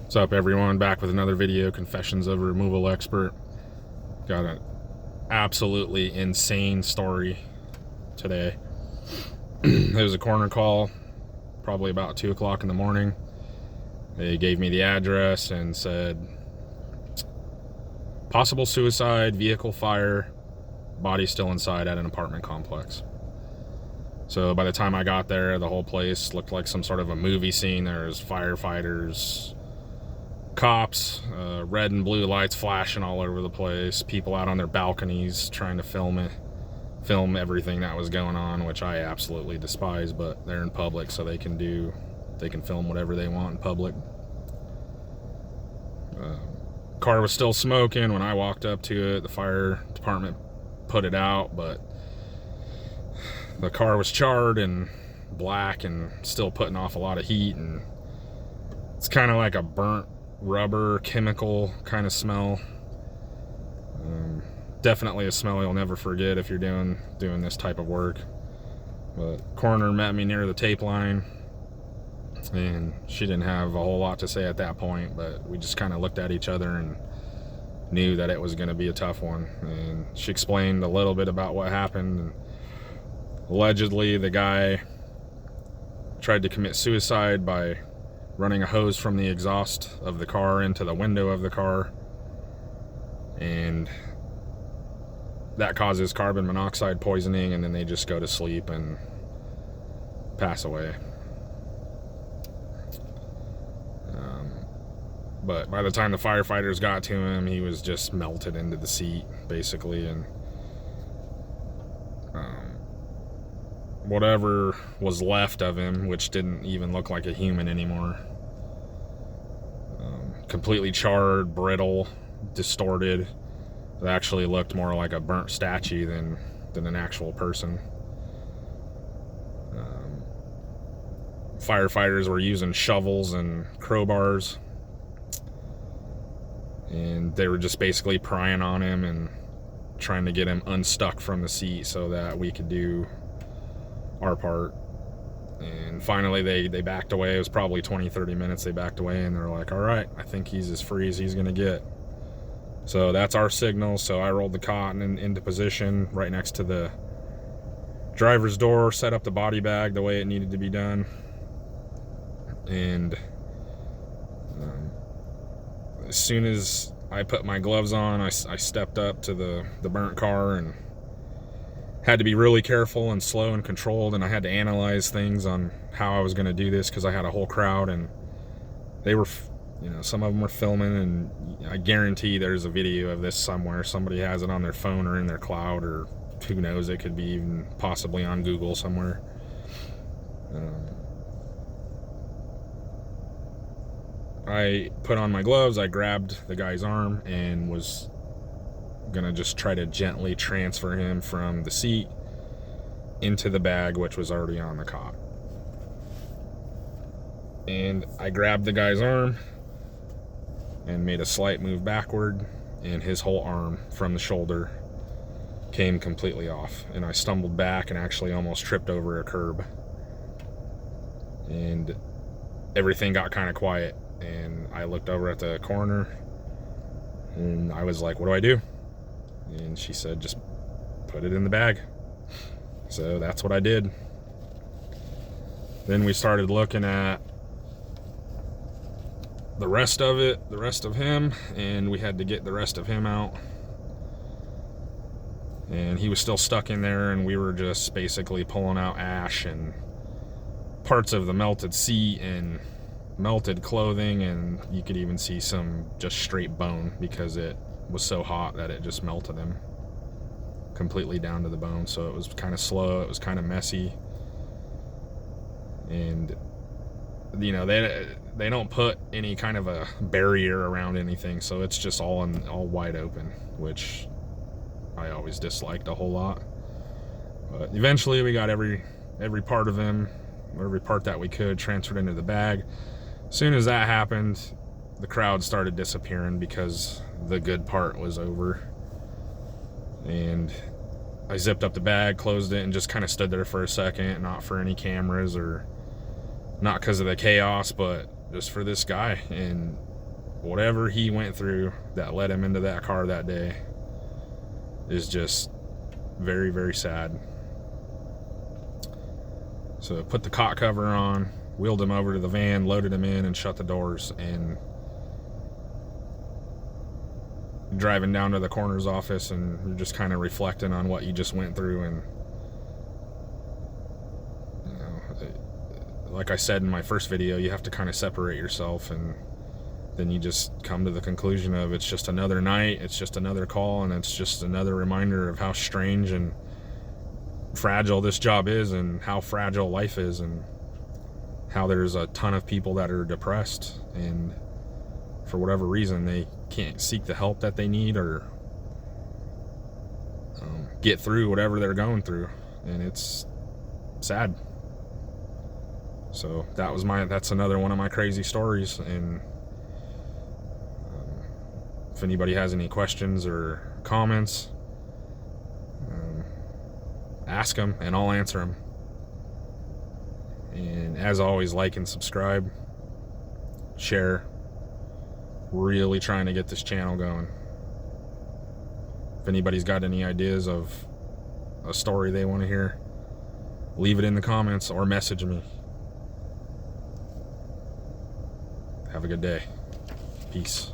What's up, everyone? Back with another video, Confessions of a Removal Expert. Got an absolutely insane story today. It was a corner call, probably about 2 o'clock in the morning. They gave me the address and said, possible suicide, vehicle fire, body still inside at an apartment complex. So by the time I got there, the whole place looked like some sort of a movie scene. There's firefighters, cops, red and blue lights flashing all over the place, people out on their balconies trying to film everything that was going on, which I absolutely despise, but they're in public, so they can film whatever they want in public. Car was still smoking when I walked up to it. The fire department put it out, but the car was charred and black and still putting off a lot of heat, and it's kind of like a burnt rubber chemical kind of smell. Definitely a smell you'll never forget if you're doing this type of work. But coroner met me near the tape line, and she didn't have a whole lot to say at that point, but we just kind of looked at each other and knew that it was going to be a tough one. And she explained a little bit about what happened. And allegedly the guy tried to commit suicide by running a hose from the exhaust of the car into the window of the car, and that causes carbon monoxide poisoning, and then they just go to sleep and pass away. But by the time the firefighters got to him, he was just melted into the seat, basically, and whatever was left of him, which didn't even look like a human anymore, completely charred, brittle, distorted. It actually looked more like a burnt statue than an actual person. Firefighters were using shovels and crowbars, and they were just basically prying on him and trying to get him unstuck from the seat so that we could do our part. And finally they backed away. It was probably 20-30 minutes. They backed away, and they're like, all right, I think he's as free as he's gonna get. So that's our signal. So I rolled the cot into position right next to the driver's door, set up the body bag the way it needed to be done, and as soon as I put my gloves on, I stepped up to the burnt car and had to be really careful and slow and controlled, and I had to analyze things on how I was going to do this because I had a whole crowd, and they were, some of them were filming, and I guarantee there's a video of this somewhere. Somebody has it on their phone or in their cloud, or who knows, it could be even possibly on Google somewhere. I put on my gloves, I grabbed the guy's arm and was gonna just try to gently transfer him from the seat into the bag, which was already on the cot. And I grabbed the guy's arm and made a slight move backward, and his whole arm from the shoulder came completely off, and I stumbled back and actually almost tripped over a curb, and everything got kind of quiet. And I looked over at the coroner and I was like, what do I do? And she said, just put it in the bag. So that's what I did. Then we started looking at the rest of him, and we had to get the rest of him out. And he was still stuck in there, and we were just basically pulling out ash and parts of the melted seat and melted clothing, and you could even see some just straight bone because it was so hot that it just melted him completely down to the bone. So it was kind of slow, it was kind of messy, and they don't put any kind of a barrier around anything, so it's just all wide open, which I always disliked a whole lot. But eventually we got every part of him, every part that we could, transferred into the bag. As soon as that happened, the crowd started disappearing because the good part was over. And I zipped up the bag, closed it, and just kind of stood there for a second, not for any cameras, or not because of the chaos, but just for this guy. And whatever he went through that led him into that car that day is just very, very sad. So put the cot cover on, wheeled him over to the van, loaded him in, and shut the doors. And driving down to the coroner's office, and you're just kind of reflecting on what you just went through. And you know, like I said in my first video, you have to kind of separate yourself, and then you just come to the conclusion of it's just another night, it's just another call, and it's just another reminder of how strange and fragile this job is, and how fragile life is, and how there's a ton of people that are depressed, and for whatever reason they can't seek the help that they need or get through whatever they're going through, and it's sad. So that's another one of my crazy stories. And if anybody has any questions or comments, ask them and I'll answer them. And as always, like and subscribe, share. Really trying to get this channel going. If anybody's got any ideas of a story they want to hear, leave it in the comments or message me. Have a good day. Peace.